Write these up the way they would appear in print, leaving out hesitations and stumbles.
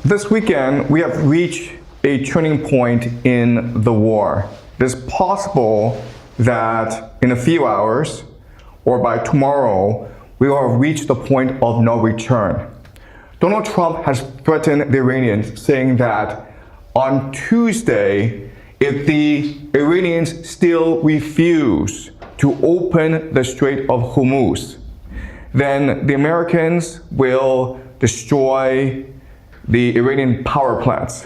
This weekend, we have reached a turning point in the war. It is possible that in a few hours or by tomorrow, we will have reached the point of no return. Donald Trump has threatened the Iranians, saying that on Tuesday, if the Iranians still refuse to open the Strait of Hormuz, then the Americans will destroy the Iranian power plants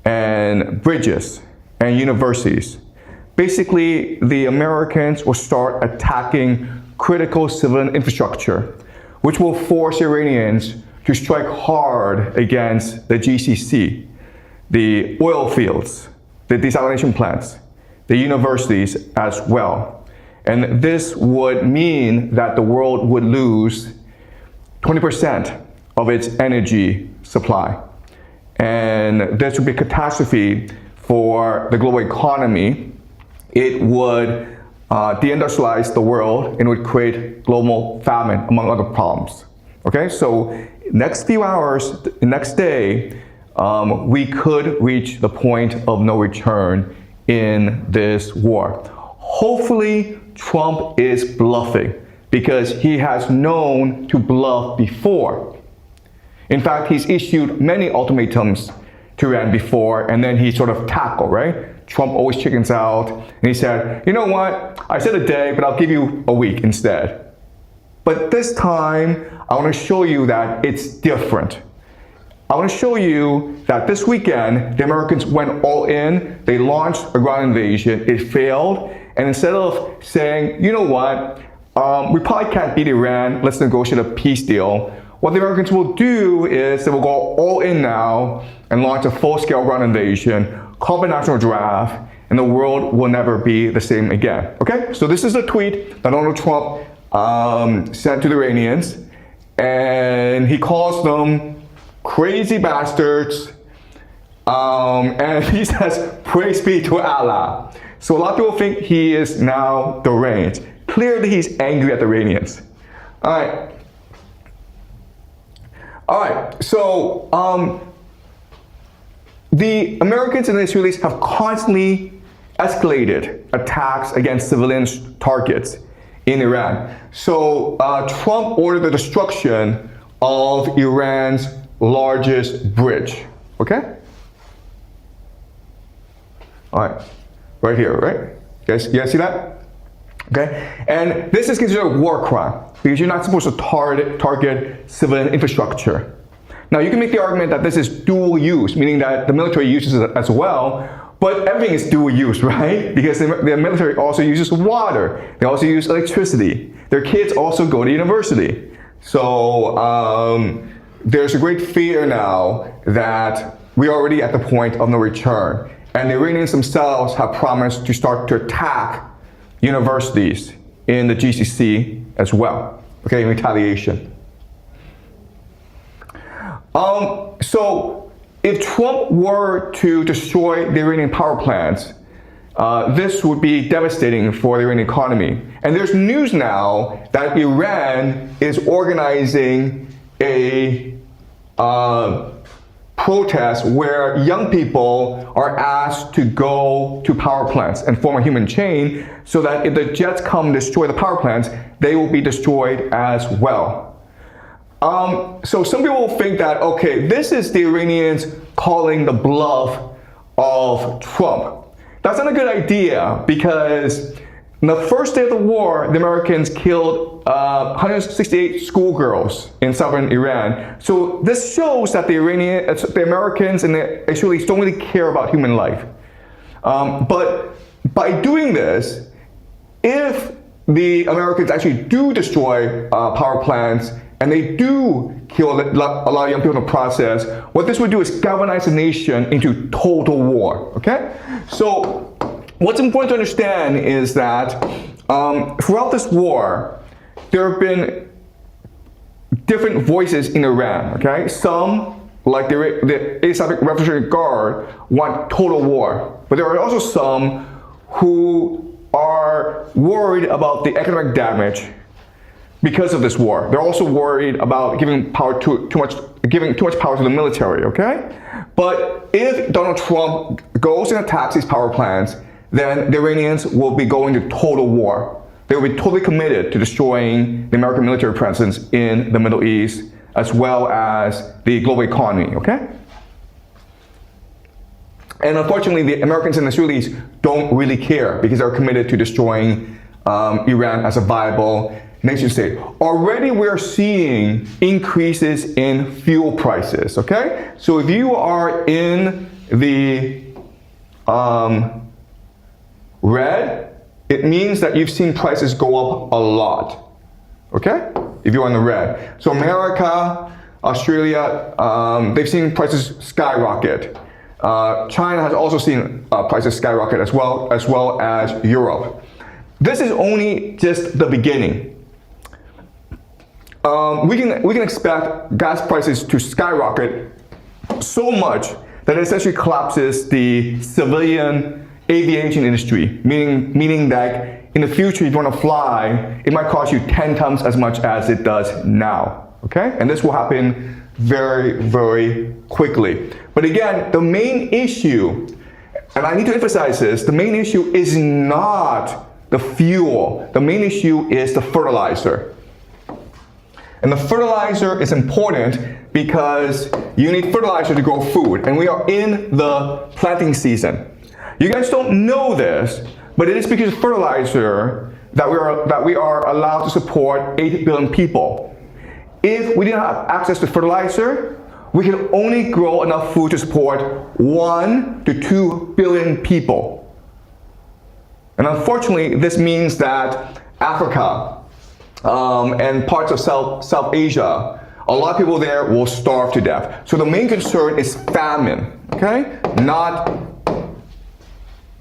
and bridges and universities. Basically, the Americans will start attacking critical civilian infrastructure, which will force Iranians to strike hard against the GCC, the oil fields, the desalination plants, the universities as well. And this would mean that the world would lose 20% of its energy supply. And this would be a catastrophe for the global economy. It would deindustrialize the world and would create global famine, among other problems. Okay, so next few hours, the next day, we could reach the point of no return in this war. Hopefully, Trump is bluffing because he has known to bluff before. In fact, he's issued many ultimatums to Iran before, and then he sort of tackled, right? Trump always chickens out, and he said, you know what? I said a day, but I'll give you a week instead. But this time, I want to show you that it's different. I want to show you that this weekend, the Americans went all in. They launched a ground invasion. It failed. And instead of saying, you know what, we probably can't beat Iran, let's negotiate a peace deal, what the Americans will do is they will go all in now and launch a full-scale ground invasion, call a national draft, and the world will never be the same again. Okay, so this is a tweet that Donald Trump sent to the Iranians, and he calls them crazy bastards, and he says, praise be to Allah. So a lot of people think he is now deranged. Clearly he's angry at the Iranians. All right, so the Americans and the Israelis have constantly escalated attacks against civilian targets in Iran. So Trump ordered the destruction of Iran's largest bridge, okay? All right, right here, right? You guys see that? Okay, and this is considered a war crime because you're not supposed to target civilian infrastructure. Now, you can make the argument that this is dual use, meaning that the military uses it as well, but everything is dual use, right? Because the military also uses water. They also use electricity. Their kids also go to university. So there's a great fear now that we're already at the point of no return. And the Iranians themselves have promised to start to attack universities in the GCC as well, okay, in retaliation. So if Trump were to destroy the Iranian power plants, this would be devastating for the Iranian economy. And there's news now that Iran is organizing a protest where young people are asked to go to power plants and form a human chain so that if the jets come and destroy the power plants, they will be destroyed as well. So some people think that, okay, this is the Iranians calling the bluff of Trump. That's not a good idea because on the first day of the war, the Americans killed 168 schoolgirls in southern Iran. So this shows that the Americans and the Israelis don't really care about human life. But by doing this, if the Americans actually do destroy power plants and they do kill a lot of young people in the process, what this would do is galvanize the nation into total war, okay? So what's important to understand is that throughout this war, there have been different voices in Iran, okay? Some, like the Islamic Revolutionary Guard, want total war. But there are also some who are worried about the economic damage because of this war. They're also worried about giving power too much giving too much power to the military, okay? But if Donald Trump goes and attacks these power plants, then the Iranians will be going to total war. They will be totally committed to destroying the American military presence in the Middle East, as well as the global economy, okay? And unfortunately, the Americans and the Israelis don't really care because they're committed to destroying Iran as a viable nation state. Already we're seeing increases in fuel prices, okay? So if you are in the red, it means that you've seen prices go up a lot, okay? If you're in the red. So America, Australia, they've seen prices skyrocket. China has also seen prices skyrocket as well as Europe. This is only just the beginning. We can expect gas prices to skyrocket so much that it essentially collapses the civilian aviation industry, meaning that in the future, if you want to fly, it might cost you 10 times as much as it does now, okay? And this will happen very, very quickly. But again, the main issue, and I need to emphasize this, the main issue is not the fuel. The main issue is the fertilizer. And the fertilizer is important because you need fertilizer to grow food, and we are in the planting season. You guys don't know this, but it is because of fertilizer that we are allowed to support 8 billion people. If we didn't have access to fertilizer, we can only grow enough food to support 1 to 2 billion people. And unfortunately, this means that Africa and parts of South Asia, a lot of people there will starve to death. So the main concern is famine, okay? Not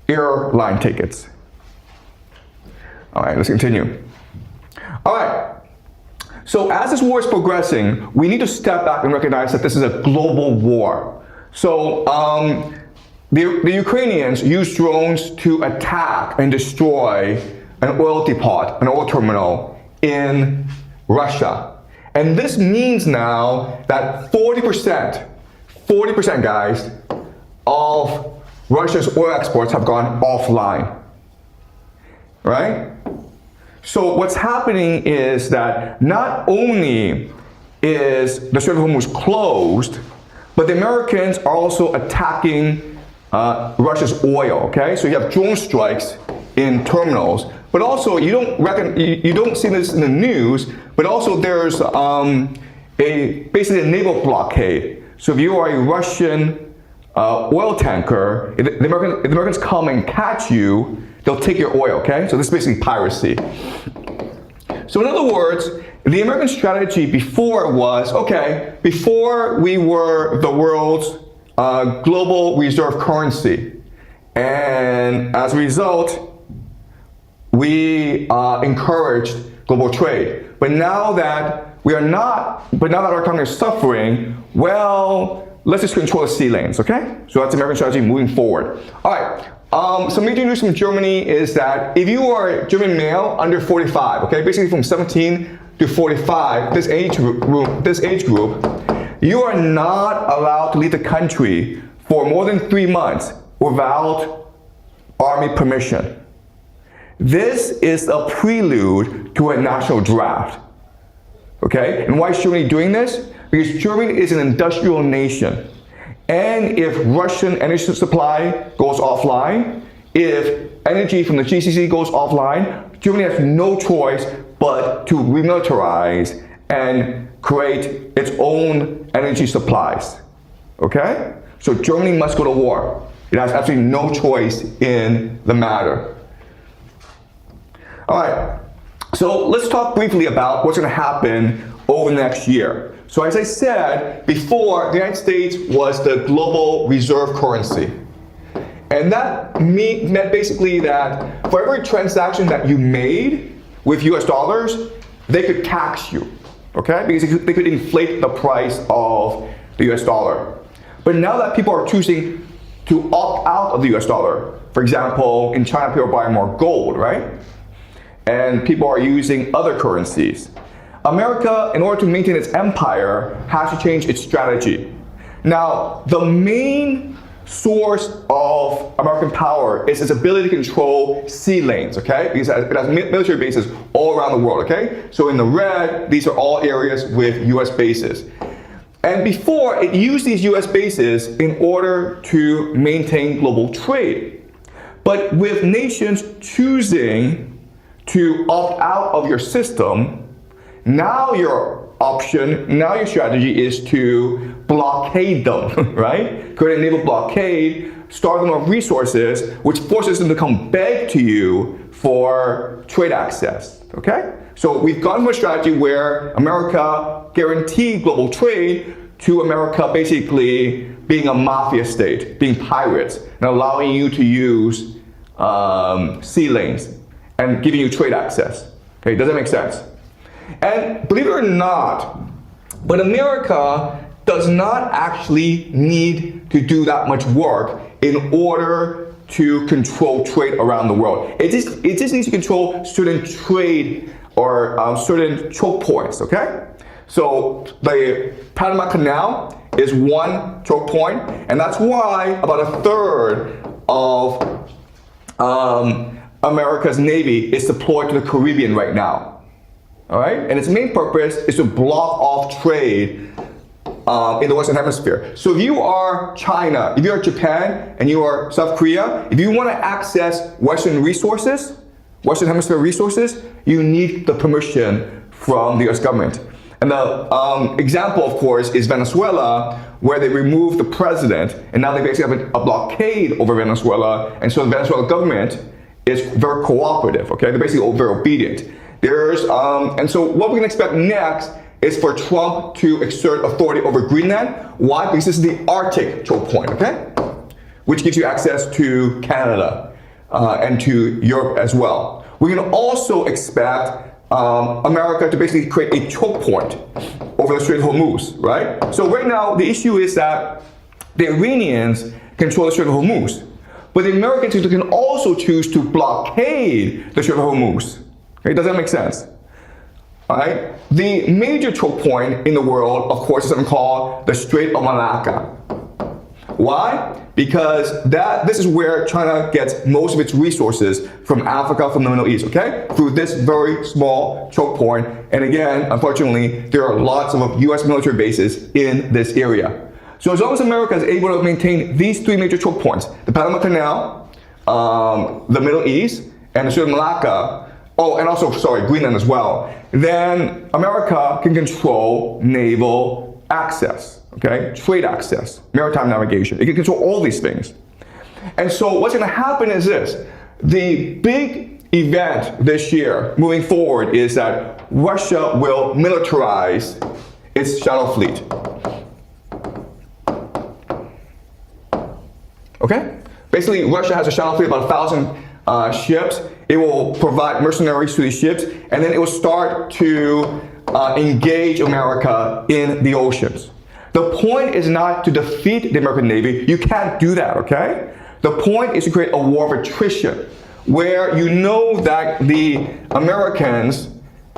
airline tickets. All right, let's continue. All right, so as this war is progressing, we need to step back and recognize that this is a global war. So the Ukrainians use drones to attack and destroy an oil depot, an oil terminal in Russia. And this means now that 40% guys, of Russia's oil exports have gone offline, right? So what's happening is that not only is the Strait of Hormuz closed, but the Americans are also attacking Russia's oil, okay? So you have drone strikes in terminals, but also you don't see this in the news, but also there's basically a naval blockade. So if you are a Russian oil tanker, if the Americans come and catch you, they'll take your oil, okay? So this is basically piracy. So in other words, the American strategy before was, okay, before we were the world's global reserve currency, and as a result, we encouraged global trade. But now that our economy is suffering, well, let's just control the sea lanes, okay? So that's the American strategy moving forward. All right. Some major news from Germany is that if you are a German male under 45, okay, basically from 17 to 45, this age group, you are not allowed to leave the country for more than 3 months without army permission. This is a prelude to a national draft, okay? And why is Germany doing this? Because Germany is an industrial nation. And if Russian energy supply goes offline, if energy from the GCC goes offline, Germany has no choice but to remilitarize and create its own energy supplies, okay? So Germany must go to war. It has absolutely no choice in the matter. All right, so let's talk briefly about what's going to happen over the next year. So as I said before, the United States was the global reserve currency. And that meant basically that for every transaction that you made with US dollars, they could tax you, okay? Because they could inflate the price of the US dollar. But now that people are choosing to opt out of the US dollar, for example, in China, people are buying more gold, right? And people are using other currencies. America, in order to maintain its empire, has to change its strategy. Now, the main source of American power is its ability to control sea lanes, okay? Because it has military bases all around the world, okay? So in the red, these are all areas with US bases. And before, it used these US bases in order to maintain global trade. But with nations choosing to opt out of your system, now your option, now your strategy is to blockade them, right? Create a naval blockade, starve them of resources, which forces them to come beg to you for trade access, okay? So we've gone from a strategy where America guaranteed global trade to America basically being a mafia state, being pirates, and allowing you to use sea lanes and giving you trade access. Okay, does that make sense? And believe it or not, but America does not actually need to do that much work in order to control trade around the world. It just needs to control certain trade or certain choke points, okay? So the Panama Canal is one choke point, and that's why about a third of America's Navy is deployed to the Caribbean right now. All right, and its main purpose is to block off trade in the Western Hemisphere. So if you are China, if you are Japan, and you are South Korea, if you want to access Western resources, Western Hemisphere resources, you need the permission from the US government. And the example, of course, is Venezuela, where they removed the president, and now they basically have a blockade over Venezuela, and so the Venezuelan government is very cooperative, okay? They're basically very obedient. And so what we can expect next is for Trump to exert authority over Greenland. Why? Because this is the Arctic choke point, okay? Which gives you access to Canada and to Europe as well. We can also expect America to basically create a choke point over the Strait of Hormuz, right? So right now, the issue is that the Iranians control the Strait of Hormuz, but the Americans can also choose to blockade the Strait of Hormuz. Okay, does that make sense? All right. The major choke point in the world, of course, is something called the Strait of Malacca. Why? Because this is where China gets most of its resources from Africa, from the Middle East, okay? Through this very small choke point. And again, unfortunately, there are lots of US military bases in this area. So as long as America is able to maintain these three major choke points, the Panama Canal, the Middle East, and the Strait of Malacca, oh, and also, sorry, Greenland as well, then America can control naval access, okay? Trade access, maritime navigation. It can control all these things. And so what's gonna happen is this. The big event this year, moving forward, is that Russia will militarize its shuttle fleet. Okay? Basically, Russia has a shuttle fleet of about 1,000 ships. It will provide mercenaries to these ships, and then it will start to engage America in the oceans. The point is not to defeat the American Navy. You can't do that, okay? The point is to create a war of attrition, where you know that the Americans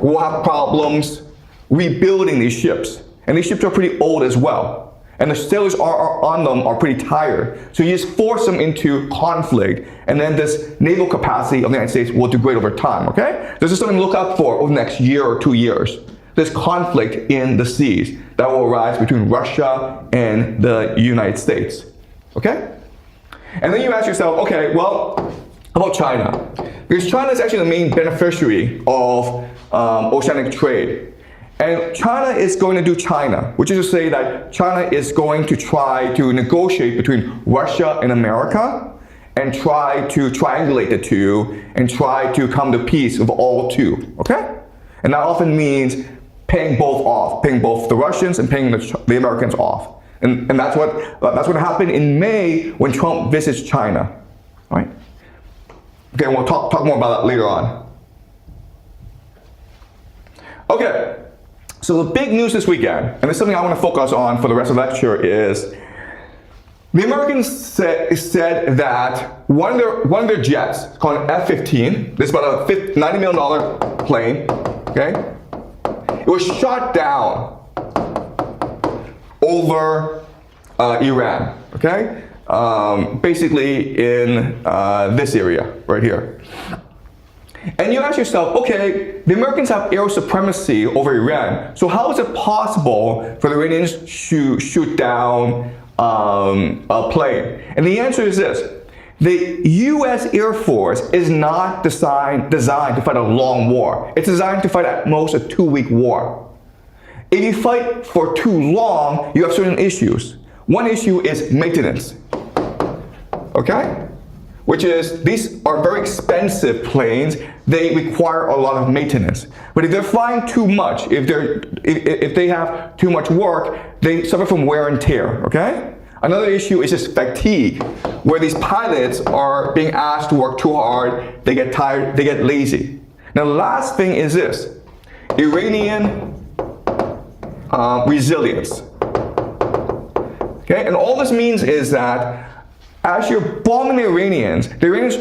will have problems rebuilding these ships. And these ships are pretty old as well. And the sailors on them are pretty tired. So you just force them into conflict, and then this naval capacity of the United States will degrade over time, okay? This is something to look out for over the next year or 2 years. This conflict in the seas that will arise between Russia and the United States, okay? And then you ask yourself, okay, well, how about China? Because China is actually the main beneficiary of oceanic trade. And China is going to do China, which is to say that China is going to try to negotiate between Russia and America and try to triangulate the two and try to come to peace with all two, okay? And that often means paying both off, paying both the Russians and paying the Americans off. And that's what happened in May when Trump visits China, all right? Okay, we'll talk more about that later on. Okay. So the big news this weekend, and this is something I want to focus on for the rest of the lecture, is the Americans said that one of their jets, called an F-15, this is about a $90 million plane, okay? It was shot down over Iran, okay? Basically in this area right here. And you ask yourself, okay, the Americans have air supremacy over Iran, so how is it possible for the Iranians to shoot down a plane? And the answer is this: the US Air Force is not designed to fight a long war. It's designed to fight at most a 2-week war. If you fight for too long, you have certain issues. One issue is maintenance, okay? Which is, these are very expensive planes. They require a lot of maintenance. But if they're flying too much, if they have too much work, they suffer from wear and tear, okay? Another issue is just fatigue, where these pilots are being asked to work too hard, they get tired, they get lazy. Now the last thing is this: Iranian resilience. Okay, and all this means is that as you're bombing the Iranians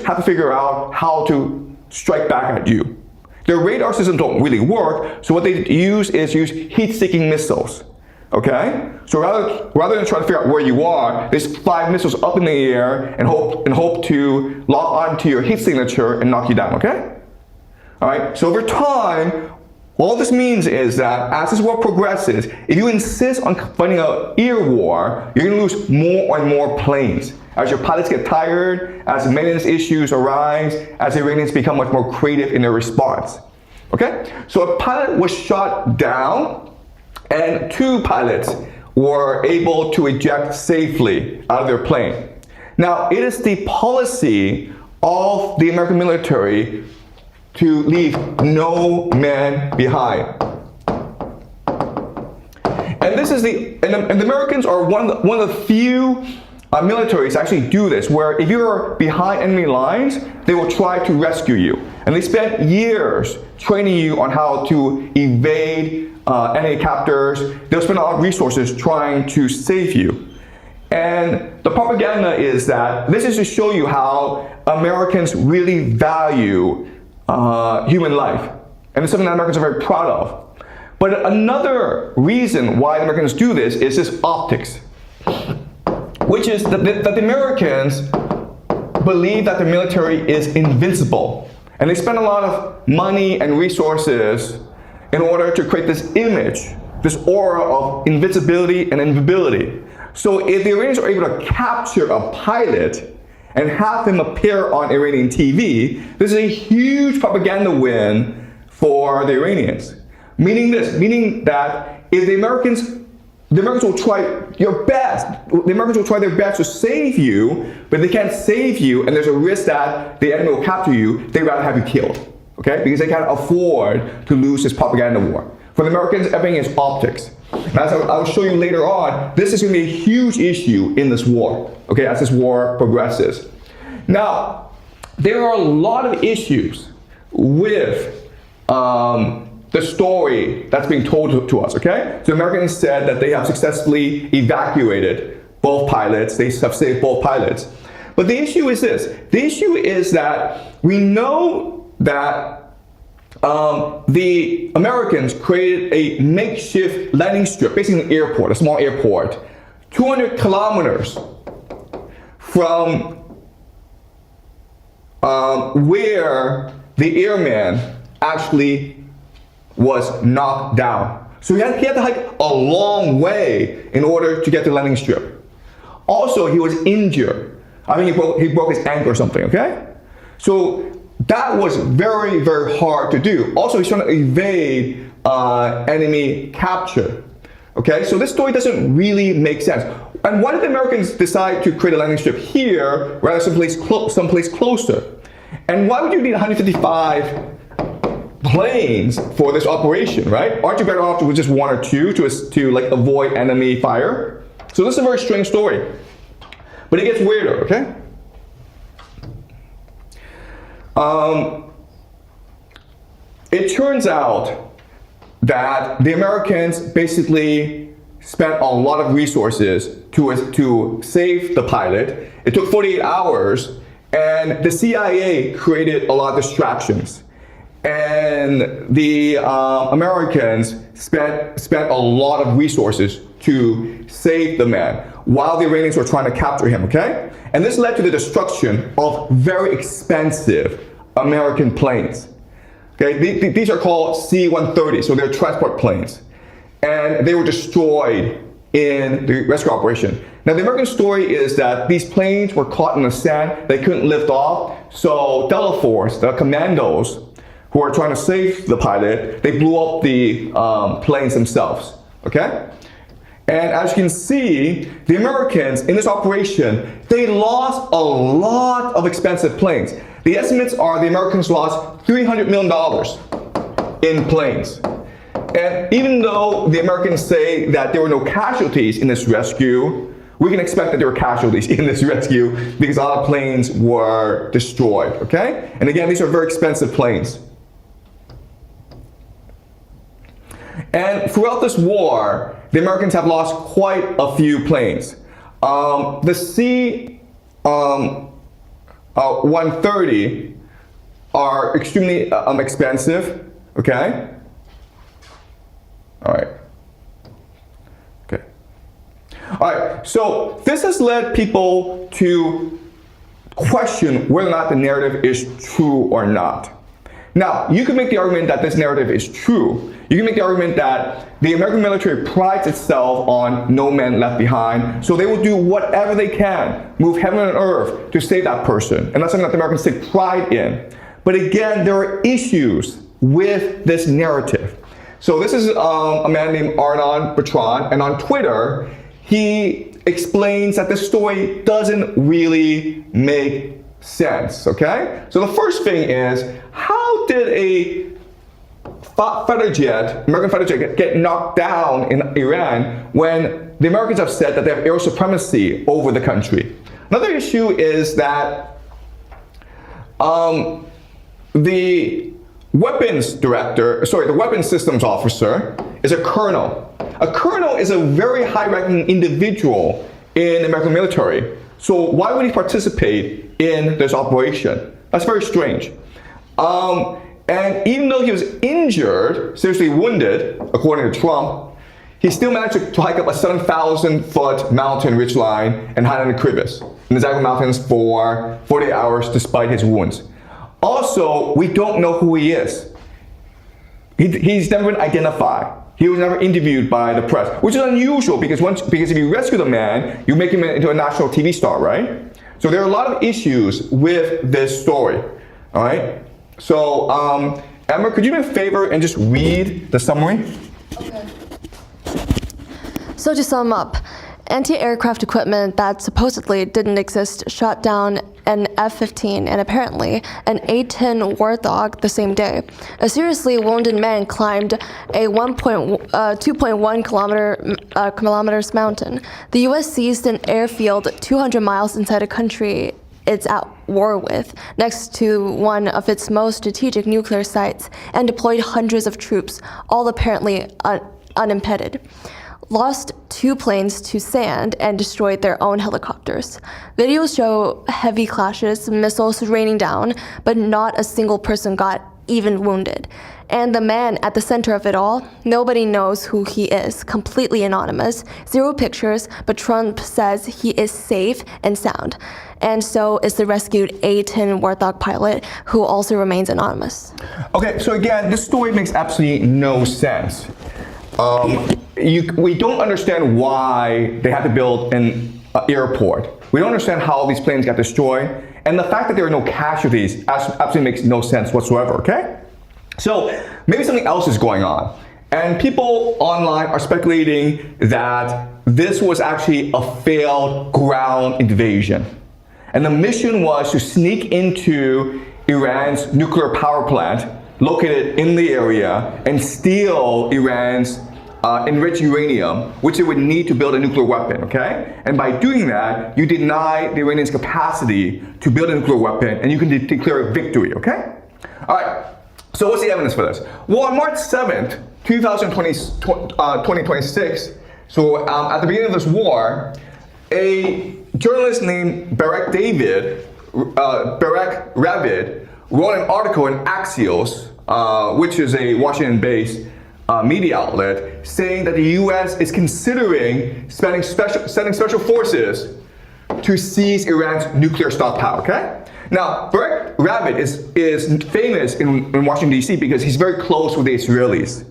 have to figure out how to strike back at you. Their radar systems don't really work, so what they use is heat-seeking missiles. Okay? So rather than try to figure out where you are, they just fly missiles up in the air and hope to lock onto your heat signature and knock you down, okay? Alright, so over time, all this means is that as this war progresses, if you insist on fighting an air war, you're going to lose more and more planes. As your pilots get tired, as maintenance issues arise, as the Iranians become much more creative in their response. Okay? So a pilot was shot down, and 2 pilots were able to eject safely out of their plane. Now, it is the policy of the American military to leave no man behind. And this is the Americans are one of the few militaries actually do this, where if you're behind enemy lines, they will try to rescue you. And they spent years training you on how to evade enemy captors. They'll spend a lot of resources trying to save you. And the propaganda is that this is to show you how Americans really value human life. And it's something that Americans are very proud of. But another reason why the Americans do this is this optics, which is that the Americans believe that the military is invincible. And they spend a lot of money and resources in order to create this image, this aura of invincibility and invisibility. So if the Iranians are able to capture a pilot and have him appear on Iranian TV, this is a huge propaganda win for the Iranians. Meaning that if the Americans will try your best. The Americans will try their best to save you, but they can't save you, and there's a risk that the enemy will capture you. They'd rather have you killed, okay? Because they can't afford to lose this propaganda war. For the Americans, everything is optics. And as I'll show you later on, this is going to be a huge issue in this war, okay, as this war progresses. Now, there are a lot of issues with the story that's being told to us, okay? So Americans said that they have successfully evacuated both pilots, they have saved both pilots. But the issue is this. The issue is that we know that the Americans created a makeshift landing strip, basically an airport, a small airport, 200 kilometers from where the airman actually was knocked down. So he had to hike a long way in order to get to the landing strip. Also, he was injured. I think he broke his ankle or something, okay? So that was very, very hard to do. Also, he's trying to evade enemy capture. Okay, so this story doesn't really make sense. And why did the Americans decide to create a landing strip here rather than someplace closer? And why would you need 155 planes for this operation, right? Aren't you better off with just 1 or 2 to like avoid enemy fire? So this is a very strange story. But it gets weirder, okay? It turns out that the Americans basically spent a lot of resources to save the pilot. It took 48 hours, and the CIA created a lot of distractions. And the Americans spent a lot of resources to save the man while the Iranians were trying to capture him, okay? And this led to the destruction of very expensive American planes. Okay, these are called C-130, so they're transport planes. And they were destroyed in the rescue operation. Now the American story is that these planes were caught in the sand, they couldn't lift off, so Delta Force, the commandos who are trying to save the pilot, they blew up the planes themselves, okay? And as you can see, the Americans in this operation, they lost a lot of expensive planes. The estimates are the Americans lost $300 million in planes. And even though the Americans say that there were no casualties in this rescue, we can expect that there were casualties in this rescue because a lot of planes were destroyed, okay? And again, these are very expensive planes. And throughout this war, the Americans have lost quite a few planes. The C-130 are extremely expensive, okay? All right. Okay. All right, so this has led people to question whether or not the narrative is true or not. Now, you can make the argument that this narrative is true. You can make the argument that the American military prides itself on no man left behind, so they will do whatever they can, move heaven and earth to save that person. And that's something that the Americans take pride in. But again, there are issues with this narrative. So this is a man named Arnon Bertrand, and on Twitter, he explains that this story doesn't really make sense, okay? So the first thing is, how did a fighter jet, American fighter jet, get knocked down in Iran when the Americans have said that they have air supremacy over the country? Another issue is that the weapons systems officer is a colonel. A colonel is a very high-ranking individual in the American military. So why would he participate in this operation? That's very strange. And even though he was injured, seriously wounded, according to Trump, he still managed to hike up a 7,000-foot mountain ridgeline and hide in a crevice in the Zagros Mountains for 48 hours despite his wounds. Also, we don't know who he is. He's never been identified. He was never interviewed by the press, which is unusual because if you rescue the man, you make him into a national TV star, right? So there are a lot of issues with this story, all right? So, Emma, could you do me a favor and just read the summary? Okay. So to sum up, anti-aircraft equipment that supposedly didn't exist shot down an F-15 and apparently an A-10 Warthog the same day. A seriously wounded man climbed a 2.1 kilometers mountain. The U.S. seized an airfield 200 miles inside a country it's at war with, next to one of its most strategic nuclear sites, and deployed hundreds of troops, all apparently unimpeded. Lost 2 planes to sand and destroyed their own helicopters. Videos show heavy clashes, missiles raining down, but not a single person got even wounded. And the man at the center of it all, nobody knows who he is, completely anonymous, 0 pictures, but Trump says he is safe and sound. And so is the rescued A-10 Warthog pilot, who also remains anonymous. Okay, so again, this story makes absolutely no sense. We don't understand why they had to build an airport. We don't understand how these planes got destroyed. And the fact that there are no casualties absolutely makes no sense whatsoever, okay? So maybe something else is going on. And people online are speculating that this was actually a failed ground invasion. And the mission was to sneak into Iran's nuclear power plant located in the area and steal Iran's enriched uranium, which it would need to build a nuclear weapon, okay? And by doing that, you deny the Iranians' capacity to build a nuclear weapon, and you can declare a victory, okay? All right, so what's the evidence for this? Well, on March 7th, 2026, so at the beginning of this war, a journalist named Barak Ravid wrote an article in Axios, which is a Washington-based media outlet saying that the U.S. is considering sending special forces to seize Iran's nuclear stockpile, okay? Now, Brett Rabbit is famous in Washington, D.C. because he's very close with the Israelis.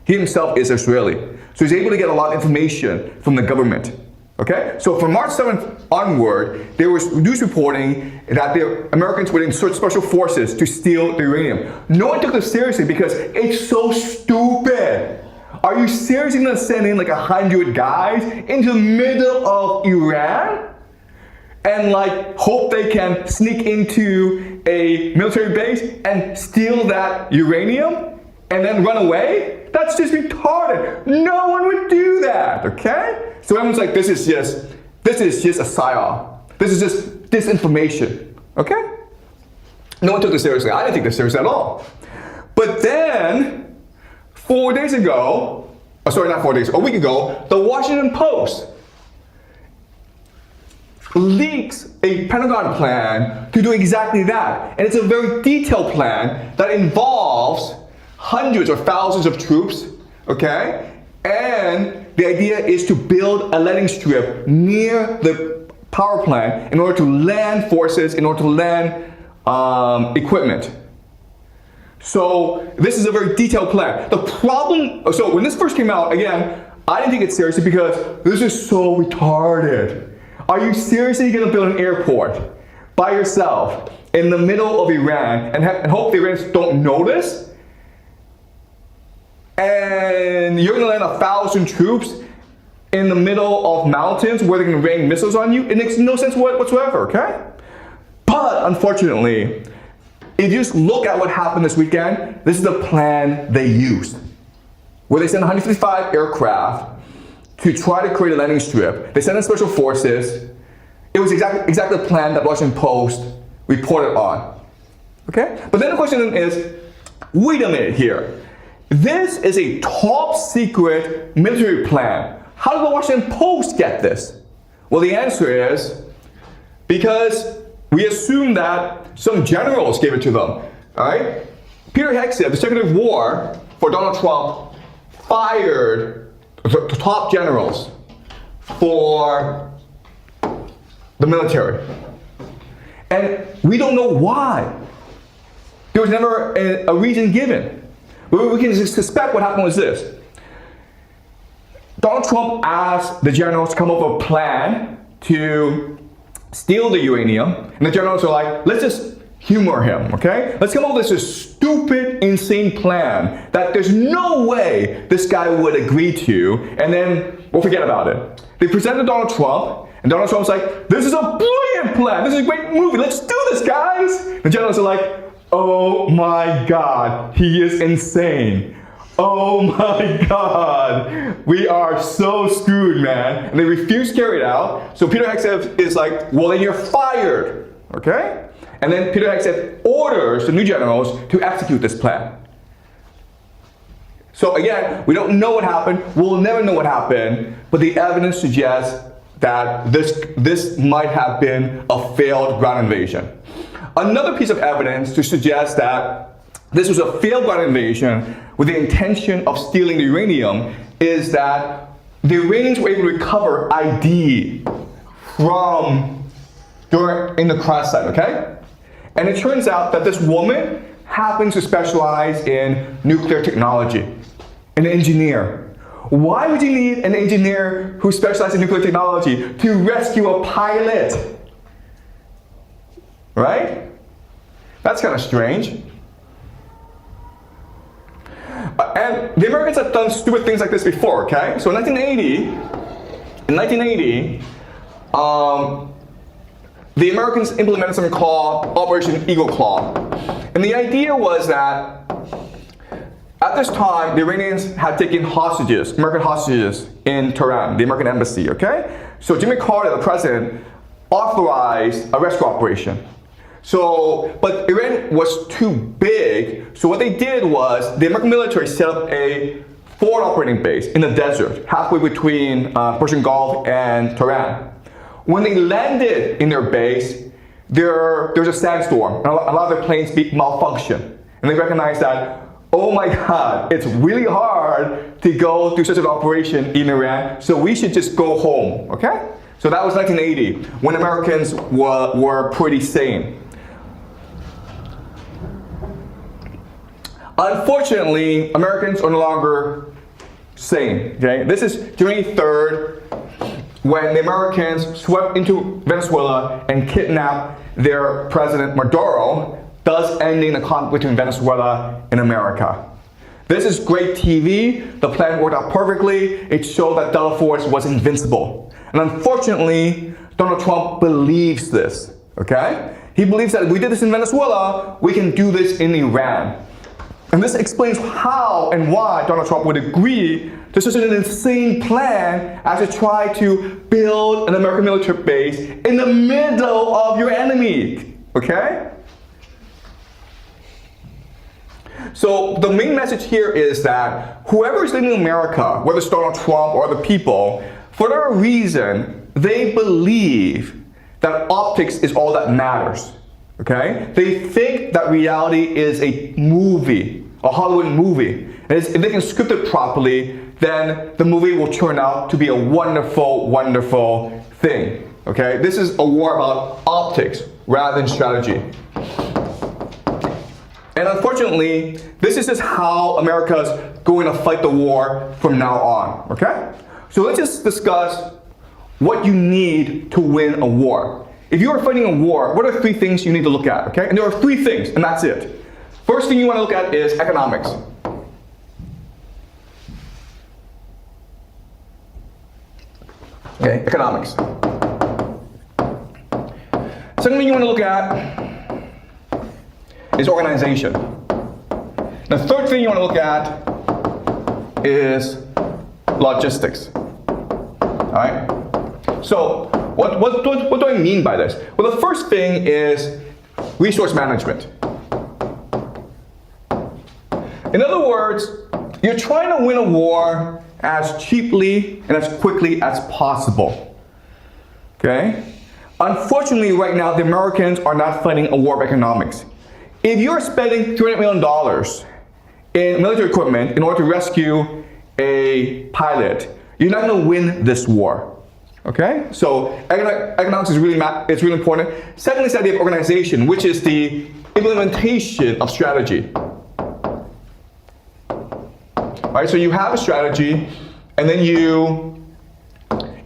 He himself is Israeli. So he's able to get a lot of information from the government, okay? So from March 7th onward, there was news reporting that the Americans would insert special forces to steal the uranium. No one took this seriously because it's so stupid. Are you seriously gonna send in like 100 guys into the middle of Iran? And like hope they can sneak into a military base and steal that uranium and then run away? That's just retarded. No one would do that, okay? So everyone's like, this is just a psyop. This is just disinformation, okay? No one took this seriously. I didn't take this seriously at all. But then, 4 days ago, sorry, not 4 days, a week ago, the Washington Post leaks a Pentagon plan to do exactly that. And it's a very detailed plan that involves hundreds or thousands of troops, okay? And the idea is to build a landing strip near the power plant in order to land forces, in order to land equipment. So this is a very detailed plan. The problem, so when this first came out, again, I didn't take it seriously because this is so retarded. Are you seriously gonna build an airport by yourself in the middle of Iran and hope the Iranians don't notice? And you're gonna land 1,000 troops in the middle of mountains where they're gonna rain missiles on you? It makes no sense whatsoever, okay? But unfortunately, if you just look at what happened this weekend, this is the plan they used. Where they sent 155 aircraft to try to create a landing strip. They sent in special forces. It was exactly the plan that Washington Post reported on. Okay? But then the question is, wait a minute here. This is a top secret military plan. How did the Washington Post get this? Well, the answer is because we assume that some generals gave it to them. All right? Peter Hegseth, the Secretary of War for Donald Trump, fired the top generals for the military. And we don't know why. There was never a reason given. We can suspect what happened was this. Donald Trump asked the generals to come up with a plan to steal the uranium, and the generals are like, let's just humor him, okay? Let's come up with this stupid, insane plan that there's no way this guy would agree to, and then we'll forget about it. They presented Donald Trump, and Donald Trump's like, this is a brilliant plan, this is a great movie, let's do this, guys! The generals are like, oh my God, he is insane. Oh my God, we are so screwed, man. And they refuse to carry it out, so Peter Hegseth is like, well then you're fired, okay? And then Peter Hegseth orders the new generals to execute this plan. So again, we don't know what happened, we'll never know what happened, but the evidence suggests that this might have been a failed ground invasion. Another piece of evidence to suggest that this was a failed ground invasion with the intention of stealing the uranium is that the Iranians were able to recover ID in the crash site, okay? And it turns out that this woman happens to specialize in nuclear technology, an engineer. Why would you need an engineer who specializes in nuclear technology to rescue a pilot? Right? That's kind of strange. And the Americans have done stupid things like this before, okay? So in 1980, the Americans implemented something called Operation Eagle Claw. And the idea was that at this time, the Iranians had taken hostages, American hostages in Tehran, the American embassy, okay? So Jimmy Carter, the president, authorized a rescue operation. So, but Iran was too big, so what they did was the American military set up a forward operating base in the desert, halfway between Persian Gulf and Tehran. When they landed in their base, there was a sandstorm, and a lot of their planes malfunctioned. And they recognized that, oh my God, it's really hard to go through such an operation in Iran, so we should just go home, okay? So that was 1980, when Americans were pretty sane. Unfortunately, Americans are no longer sane, okay? This is January 3rd, when the Americans swept into Venezuela and kidnapped their president Maduro, thus ending the conflict between Venezuela and America. This is great TV. The plan worked out perfectly. It showed that Delta Force was invincible. And unfortunately, Donald Trump believes this, okay? He believes that if we did this in Venezuela, we can do this in Iran. And this explains how and why Donald Trump would agree to such an insane plan as to try to build an American military base in the middle of your enemy, okay? So the main message here is that whoever is leading America, whether it's Donald Trump or other people, for whatever reason, they believe that optics is all that matters, okay? They think that reality is a movie, a Hollywood movie. And if they can script it properly, then the movie will turn out to be a wonderful, wonderful thing, okay? This is a war about optics rather than strategy. And unfortunately, this is just how America's going to fight the war from now on, okay? So let's just discuss what you need to win a war. If you are fighting a war, what are 3 things you need to look at, okay? And there are 3 things, and that's it. First thing you want to look at is economics. Okay, economics. Second thing you want to look at is organization. The third thing you want to look at is logistics. All right? So what do I mean by this? Well, the first thing is resource management. In other words, you're trying to win a war as cheaply and as quickly as possible. Okay? Unfortunately, right now, the Americans are not fighting a war of economics. If you're spending $300 million in military equipment in order to rescue a pilot, you're not going to win this war. Okay? So economics is really important. Secondly, is the idea of organization, which is the implementation of strategy. Right? So you have a strategy, and then you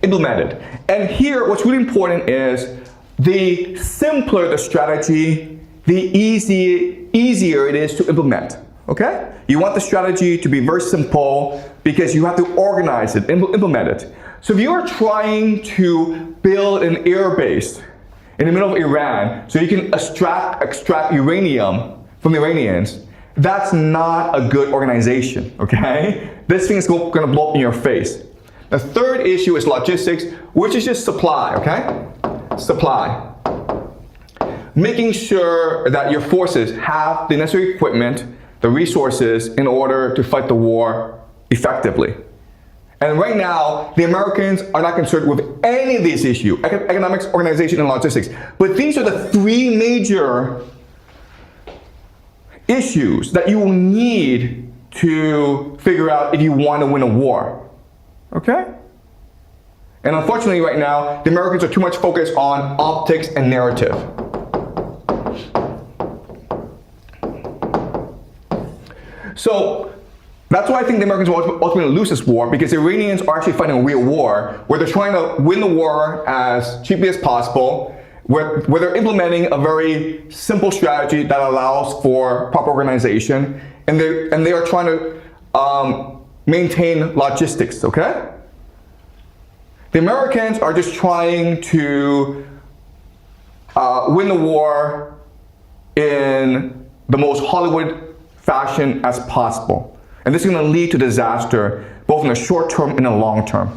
implement it. And here, what's really important is the simpler the strategy, the easier it is to implement. Okay? You want the strategy to be very simple because you have to organize it, implement it. So if you're trying to build an air base in the middle of Iran so you can extract uranium from the Iranians, that's not a good organization, okay? This thing is going to blow up in your face. The third issue is logistics, which is just supply, okay? Supply. Making sure that your forces have the necessary equipment, the resources, in order to fight the war effectively. And right now, the Americans are not concerned with any of these issues, economics, organization, and logistics. But these are the 3 major issues that you will need to figure out if you want to win a war. Okay? And unfortunately right now, the Americans are too much focused on optics and narrative. So that's why I think the Americans will ultimately lose this war, because the Iranians are actually fighting a real war where they're trying to win the war as cheaply as possible, where they're implementing a very simple strategy that allows for proper organization, and they are trying to maintain logistics, okay? The Americans are just trying to win the war in the most Hollywood fashion as possible. And this is going to lead to disaster, both in the short term and the long term.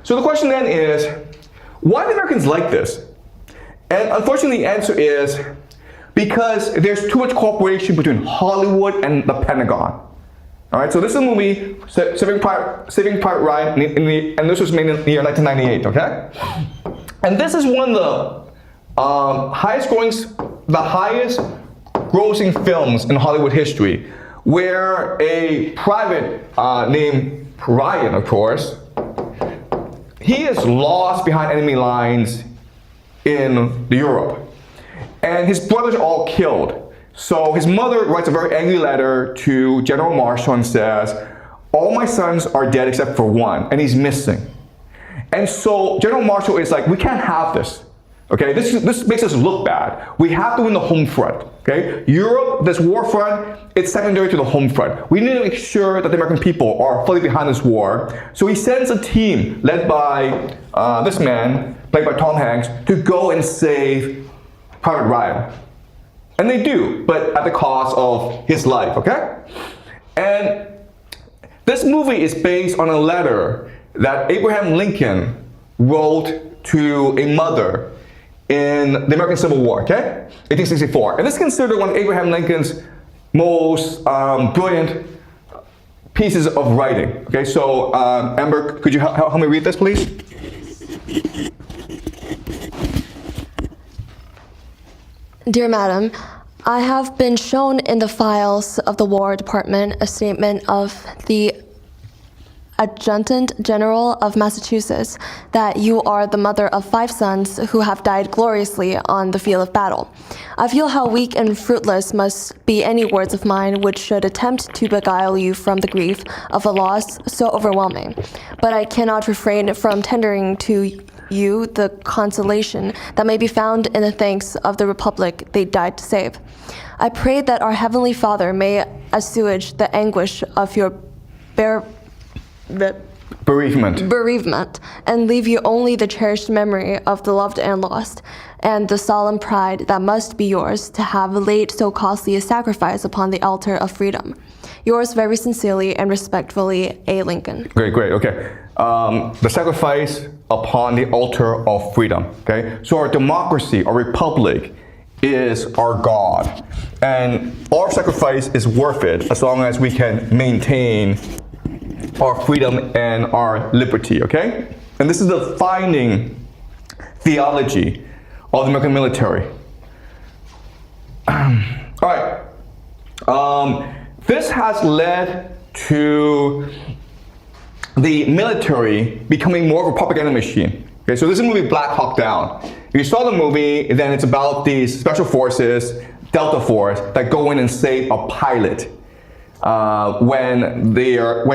So the question then is, why do the Americans like this? And unfortunately, the answer is because there's too much cooperation between Hollywood and the Pentagon. All right, so this is a movie, Saving Private Ryan, and this was made in the year 1998, okay? And this is one of the highest grossing films in Hollywood history, where a private named Ryan, of course, he is lost behind enemy lines in Europe. And his brothers are all killed. So his mother writes a very angry letter to General Marshall and says, all my sons are dead except for one, and he's missing. And so General Marshall is like, we can't have this. Okay, this makes us look bad. We have to win the home front. Okay, Europe, this war front, it's secondary to the home front. We need to make sure that the American people are fully behind this war. So he sends a team led by this man, played by Tom Hanks, to go and save Private Ryan. And they do, but at the cost of his life, okay? And this movie is based on a letter that Abraham Lincoln wrote to a mother in the American Civil War, okay? 1864. And this is considered one of Abraham Lincoln's most brilliant pieces of writing. Okay, so Amber, could you help me read this, please? Dear Madam, I have been shown in the files of the War Department a statement of the Adjutant General of Massachusetts that you are the mother of 5 sons who have died gloriously on the field of battle. I feel how weak and fruitless must be any words of mine which should attempt to beguile you from the grief of a loss so overwhelming. But I cannot refrain from tendering to you the consolation that may be found in the thanks of the Republic they died to save. I pray that our Heavenly Father may assuage the anguish of your bereavement and leave you only the cherished memory of the loved and lost, and the solemn pride that must be yours to have laid so costly a sacrifice upon the altar of freedom. Yours very sincerely and respectfully, A. Lincoln. Great, okay. The sacrifice upon the altar of freedom, okay? So our democracy, our republic, is our God. And our sacrifice is worth it as long as we can maintain our freedom and our liberty, okay? And this is the defining theology of the American military. All right. This has led to the military becoming more of a propaganda machine. Okay, so this is the movie Black Hawk Down. If you saw the movie, then it's about these special forces, Delta Force, that go in and save a pilot when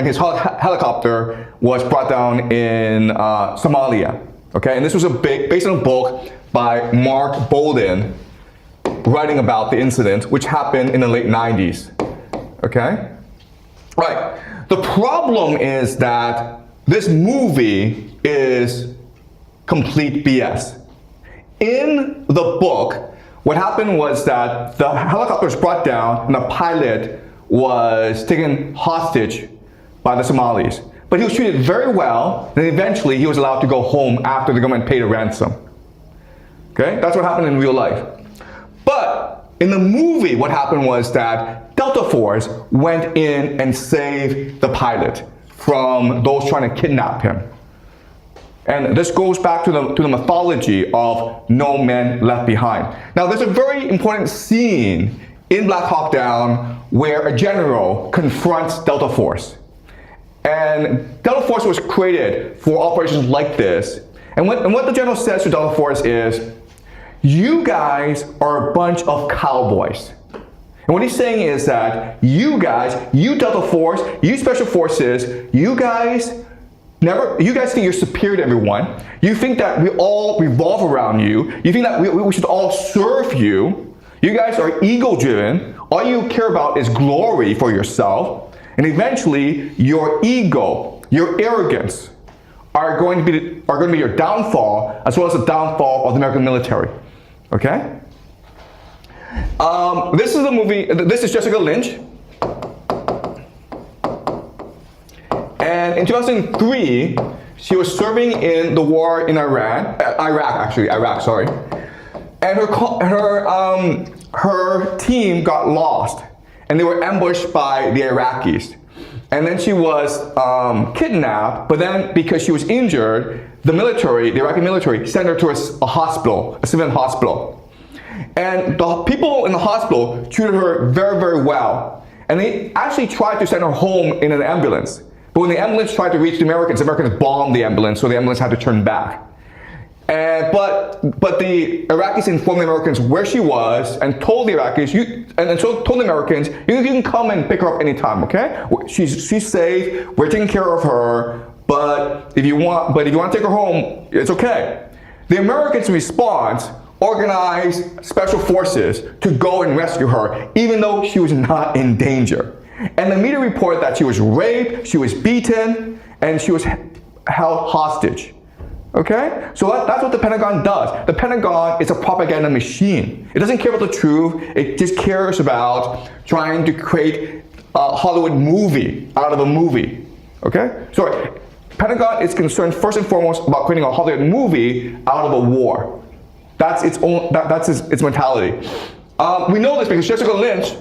his helicopter was brought down in Somalia. Okay, and this was based on a book by Mark Bolden, writing about the incident, which happened in the late 90s. Okay, right. The problem is that this movie is complete BS. In the book, what happened was that the helicopter was brought down and the pilot was taken hostage by the Somalis. But he was treated very well, and eventually he was allowed to go home after the government paid a ransom. Okay, that's what happened in real life. But in the movie, what happened was that Delta Force went in and saved the pilot from those trying to kidnap him. And this goes back to the mythology of no man left behind. Now, there's a very important scene in Black Hawk Down where a general confronts Delta Force. And Delta Force was created for operations like this. And what the general says to Delta Force is, you guys are a bunch of cowboys. And what he's saying is that you guys, you Delta Force, you Special Forces, you guys think you're superior to everyone. You think that we all revolve around you. You think that we should all serve you. You guys are ego-driven. All you care about is glory for yourself. And eventually, your ego, your arrogance, are going to be your downfall, as well as the downfall of the American military. Okay? This is the movie. This is Jessica Lynch. And in 2003, she was serving in the war in Iraq. And her team got lost, and they were ambushed by the Iraqis. And then she was kidnapped, but then because she was injured, the Iraqi military sent her to a hospital, a civilian hospital. And the people in the hospital treated her very, very well. And they actually tried to send her home in an ambulance. But when the ambulance tried to reach the Americans bombed the ambulance, so the ambulance had to turn back. But the Iraqis informed the Americans where she was and told the Iraqis, told the Americans, you can come and pick her up anytime, okay? She's safe, we're taking care of her, but if you want to take her home, it's okay. The Americans' response organized special forces to go and rescue her, even though she was not in danger. And the media reported that she was raped, she was beaten, and she was held hostage. Okay? So that's what the Pentagon does. The Pentagon is a propaganda machine. It doesn't care about the truth, it just cares about trying to create a Hollywood movie out of a movie. Okay? So Pentagon is concerned first and foremost about creating a Hollywood movie out of a war. That's its mentality. We know this because Jessica Lynch,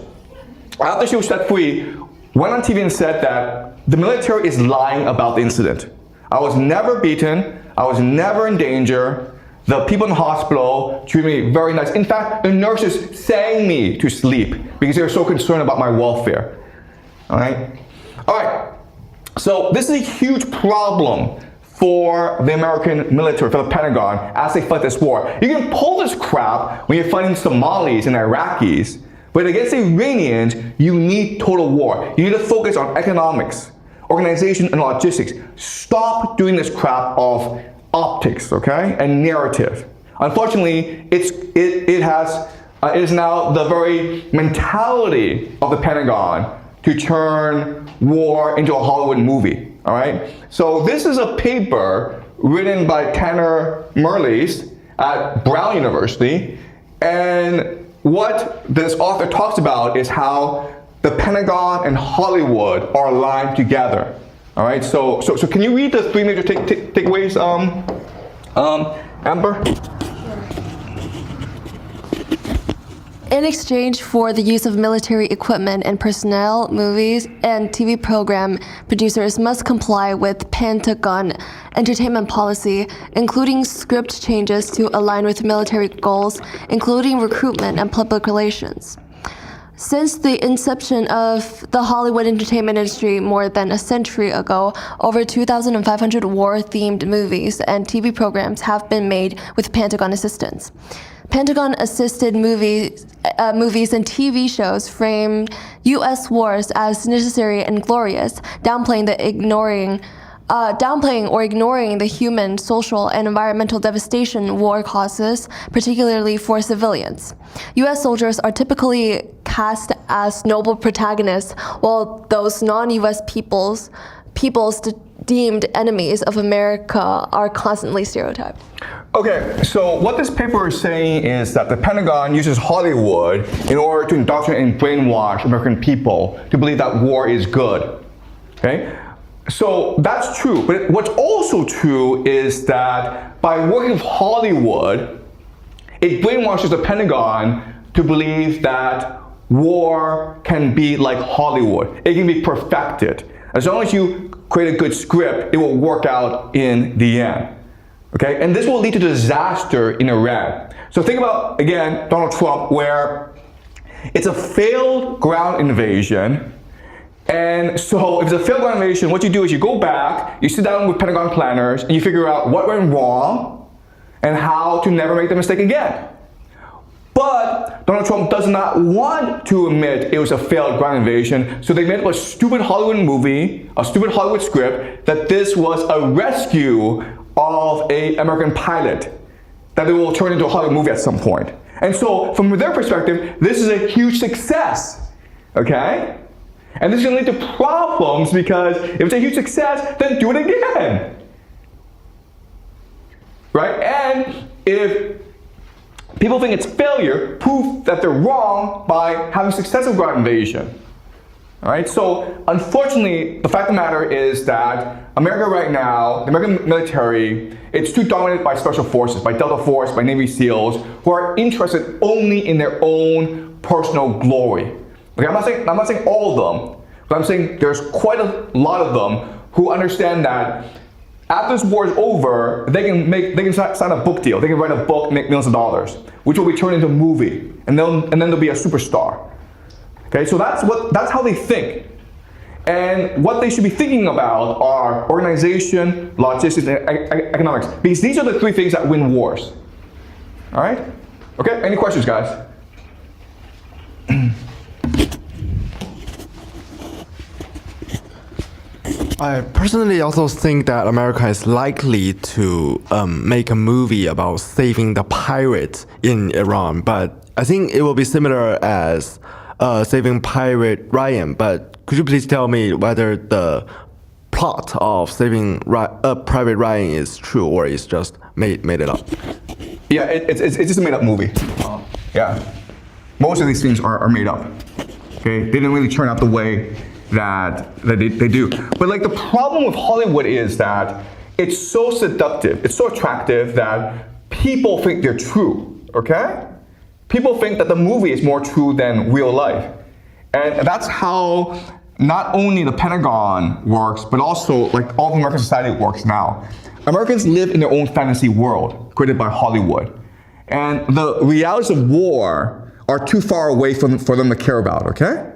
after she was set free, went on TV and said that the military is lying about the incident. I was never beaten, I was never in danger, the people in the hospital treated me very nice. In fact, the nurses sang me to sleep because they were so concerned about my welfare. Alright? Alright, so this is a huge problem for the American military, for the Pentagon, as they fight this war. You can pull this crap when you're fighting Somalis and Iraqis, but against the Iranians, you need total war. You need to focus on economics, organization, and logistics. Stop doing this crap of optics, okay, and narrative. Unfortunately, it is now the very mentality of the Pentagon to turn war into a Hollywood movie. All right. So this is a paper written by Tanner Merlis at Brown University, and what this author talks about is how the Pentagon and Hollywood are aligned together. All right. So can you read the three major takeaways, Amber? In exchange for the use of military equipment and personnel, movies and TV program producers must comply with Pentagon entertainment policy, including script changes to align with military goals, including recruitment and public relations. Since the inception of the Hollywood entertainment industry more than a century ago, over 2,500 war-themed movies and TV programs have been made with Pentagon assistance. Pentagon-assisted movies and TV shows framed U.S. wars as necessary and glorious, downplaying or ignoring the human, social, and environmental devastation war causes, particularly for civilians. U.S. soldiers are typically cast as noble protagonists, while those non-U.S. peoples deemed enemies of America are constantly stereotyped. Okay, so what this paper is saying is that the Pentagon uses Hollywood in order to indoctrinate and brainwash American people to believe that war is good. Okay? So that's true, but what's also true is that by working with Hollywood, it brainwashes the Pentagon to believe that war can be like Hollywood. It can be perfected. As long as you create a good script, it will work out in the end. Okay, and this will lead to disaster in Iran. So think about, again, Donald Trump, where it's a failed ground invasion. And so if it's a failed ground invasion, what you do is you go back, you sit down with Pentagon planners, and you figure out what went wrong and how to never make the mistake again. But Donald Trump does not want to admit it was a failed ground invasion, so they made up a stupid Hollywood movie, a stupid Hollywood script, that this was a rescue of an American pilot, that they will turn into a Hollywood movie at some point. And so from their perspective, this is a huge success, okay? And this is going to lead to problems because if it's a huge success, then do it again, right? And if people think it's failure, prove that they're wrong by having successful ground invasion. All right, so unfortunately, the fact of the matter is that America right now, the American military, it's too dominated by special forces, by Delta Force, by Navy SEALs, who are interested only in their own personal glory. Okay, I'm not saying all of them, but I'm saying there's quite a lot of them who understand that after this war is over, they can sign a book deal. They can write a book, make millions of dollars, which will be turned into a movie, and then they'll be a superstar. Okay, so that's how they think. And what they should be thinking about are organization, logistics, and economics. Because these are the three things that win wars. All right? Okay, any questions, guys? I personally also think that America is likely to make a movie about saving the pirates in Iran, but I think it will be similar as Saving Private Ryan. But could you please tell me whether the plot of Saving Private Ryan is true or is just made it up? Yeah, it's just a made up movie. Yeah, most of these things are made up. Okay, they didn't really turn out the way that they do. But like the problem with Hollywood is that it's so seductive, it's so attractive that people think they're true, okay? People think that the movie is more true than real life. And that's how not only the Pentagon works, but also like all of American society works now. Americans live in their own fantasy world created by Hollywood. And the realities of war are too far away for them to care about, okay?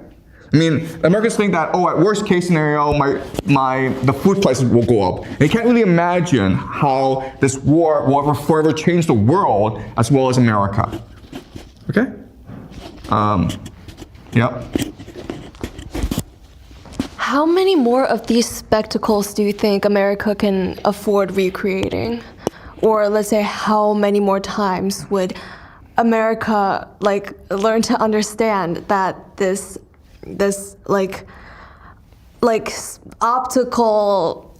I mean, Americans think that, oh, at worst case scenario, the food prices will go up. They can't really imagine how this war will forever change the world as well as America. Okay? Yep. How many more of these spectacles do you think America can afford recreating? Or let's say, how many more times would America learn to understand that this optical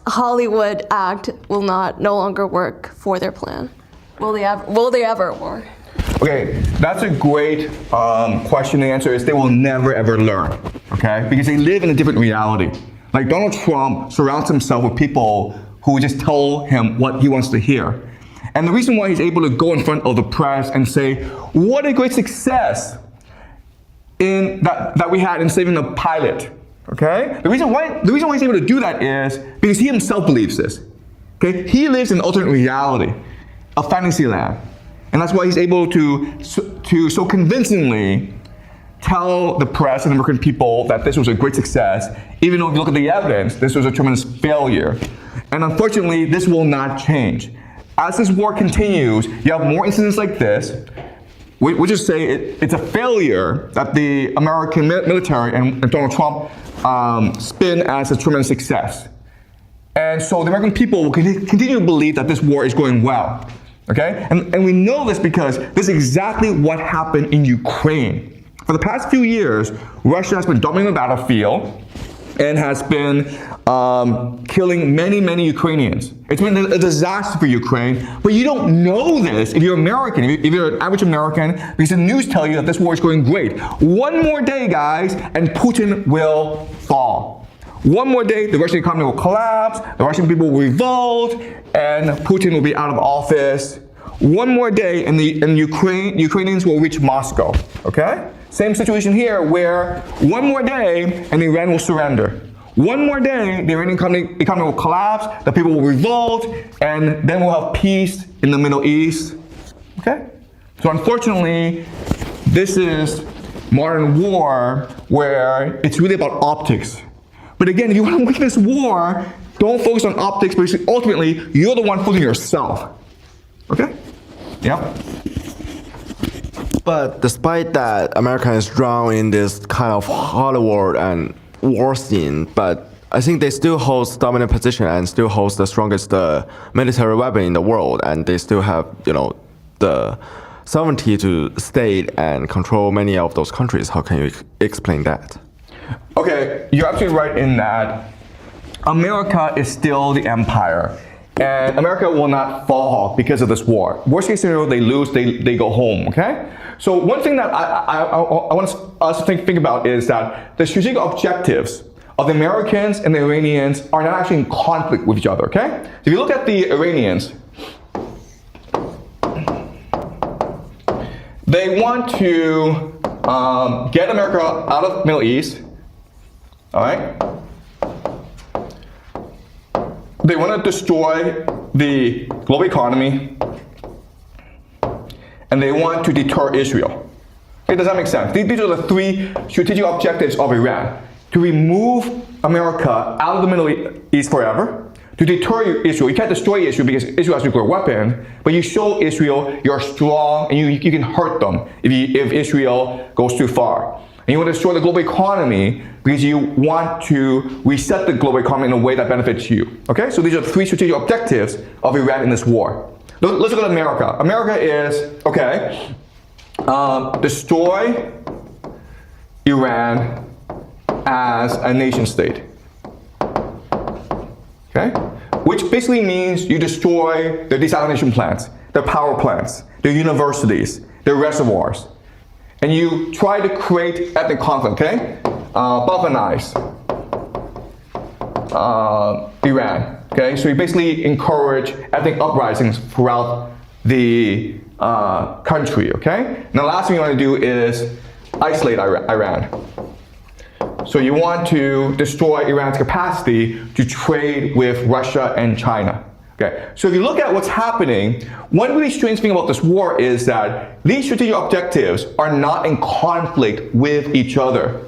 Hollywood act will no longer work for their plan? Will they ever work? Okay, that's a great question. The answer is they will never ever learn, okay? Because they live in a different reality. Like Donald Trump surrounds himself with people who just tell him what he wants to hear. And the reason why he's able to go in front of the press and say, what a great success that we had in saving the pilot, okay? The reason why he's able to do that is because he himself believes this, okay? He lives in an alternate reality, a fantasy land. And that's why he's able to so convincingly tell the press and American people that this was a great success, even though if you look at the evidence, this was a tremendous failure. And unfortunately, this will not change. As this war continues, you have more incidents like this. We just say it's a failure that the American military and Donald Trump spin as a tremendous success. And so the American people will continue to believe that this war is going well. Okay? And we know this because this is exactly what happened in Ukraine. For the past few years, Russia has been dominating the battlefield and has been killing many Ukrainians. It's been a disaster for Ukraine, but you don't know this if you're American, if you're an average American, because the news tell you that this war is going great. One more day, guys, and Putin will fall. One more day, the Russian economy will collapse, the Russian people will revolt, and Putin will be out of office. One more day, and Ukrainians will reach Moscow, okay? Same situation here, where one more day, and Iran will surrender. One more day, the Iranian economy will collapse, the people will revolt, and then we'll have peace in the Middle East, okay? So unfortunately, this is modern war where it's really about optics. But again, if you want to win this war, don't focus on optics, because ultimately, you're the one fooling yourself. Okay? Yeah. But despite that, America is drawn in this kind of Hollywood and war scene, but I think they still hold dominant position and still holds the strongest military weapon in the world, and they still have, the sovereignty to state and control many of those countries. How can you explain that? Okay, you're absolutely right in that America is still the empire, and America will not fall because of this war. Worst case scenario, they lose, they go home, okay? So one thing that I want us to think about is that the strategic objectives of the Americans and the Iranians are not actually in conflict with each other, okay? So if you look at the Iranians, they want to get America out of the Middle East, all right? They want to destroy the global economy, and they want to deter Israel. Okay, does that make sense? These are the three strategic objectives of Iran. To remove America out of the Middle East forever, to deter Israel. You can't destroy Israel because Israel has a nuclear weapon, but you show Israel you're strong and you can hurt them if Israel goes too far. And you want to destroy the global economy because you want to reset the global economy in a way that benefits you. Okay, so these are the three strategic objectives of Iran in this war. Let's look at America. America is, okay, destroy Iran as a nation state. Okay? Which basically means you destroy their desalination plants, their power plants, their universities, their reservoirs. And you try to create ethnic conflict, okay? Balkanize Iran, okay? So you basically encourage ethnic uprisings throughout the country, okay? And the last thing you want to do is isolate Iran. So you want to destroy Iran's capacity to trade with Russia and China. Okay. So if you look at what's happening, one really strange thing about this war is that these strategic objectives are not in conflict with each other.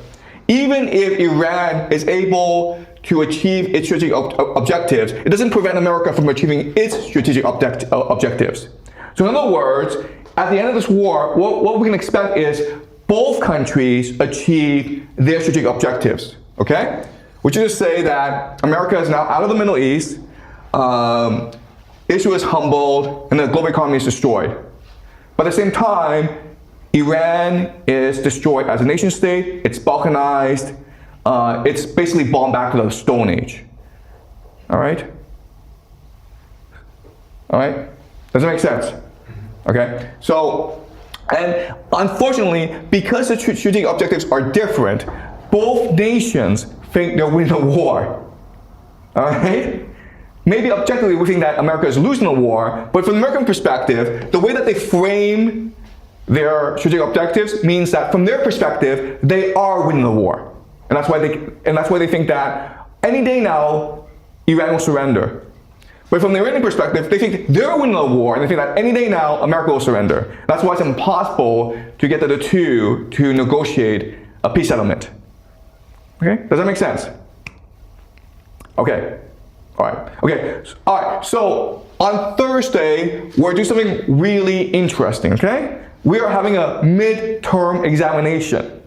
Even if Iran is able to achieve its strategic objectives, it doesn't prevent America from achieving its strategic objectives. So in other words, at the end of this war, what we can expect is both countries achieve their strategic objectives, okay? Which is to say that America is now out of the Middle East, Israel is humbled, and the global economy is destroyed. But at the same time, Iran is destroyed as a nation state, it's balkanized, it's basically gone back to the Stone Age. All right? All right? Does it make sense? Okay? So, and unfortunately, because the strategic objectives are different, both nations think they're winning the war. All right? Maybe objectively we think that America is losing the war, but from the American perspective, the way that they frame their strategic objectives means that from their perspective, they are winning the war. And that's why they think that any day now, Iran will surrender. But from the Iranian perspective, they think they're winning the war, and they think that any day now, America will surrender. That's why it's impossible to get the two to negotiate a peace settlement. Okay? Does that make sense? Okay. All right. Okay. All right. So on Thursday, we're doing something really interesting. Okay? We are having a midterm examination.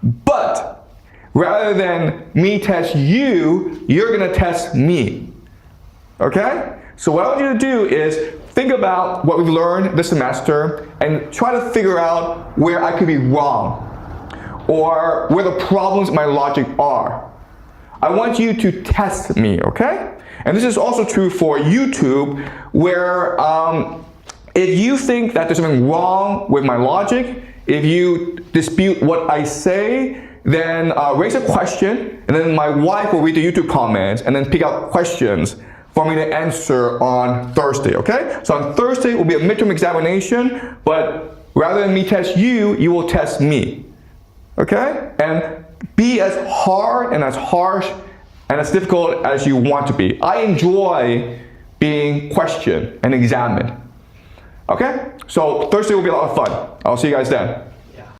But rather than me test you, you're going to test me. Okay? So what I want you to do is think about what we've learned this semester and try to figure out where I could be wrong or where the problems in my logic are. I want you to test me, okay? And this is also true for YouTube, where if you think that there's something wrong with my logic, if you dispute what I say, then raise a question, and then my wife will read the YouTube comments and then pick out questions for me to answer on Thursday, okay? So on Thursday will be a midterm examination, but rather than me test you, you will test me, okay? And be as hard and as harsh and as difficult as you want to be. I enjoy being questioned and examined, okay? So Thursday will be a lot of fun. I'll see you guys then.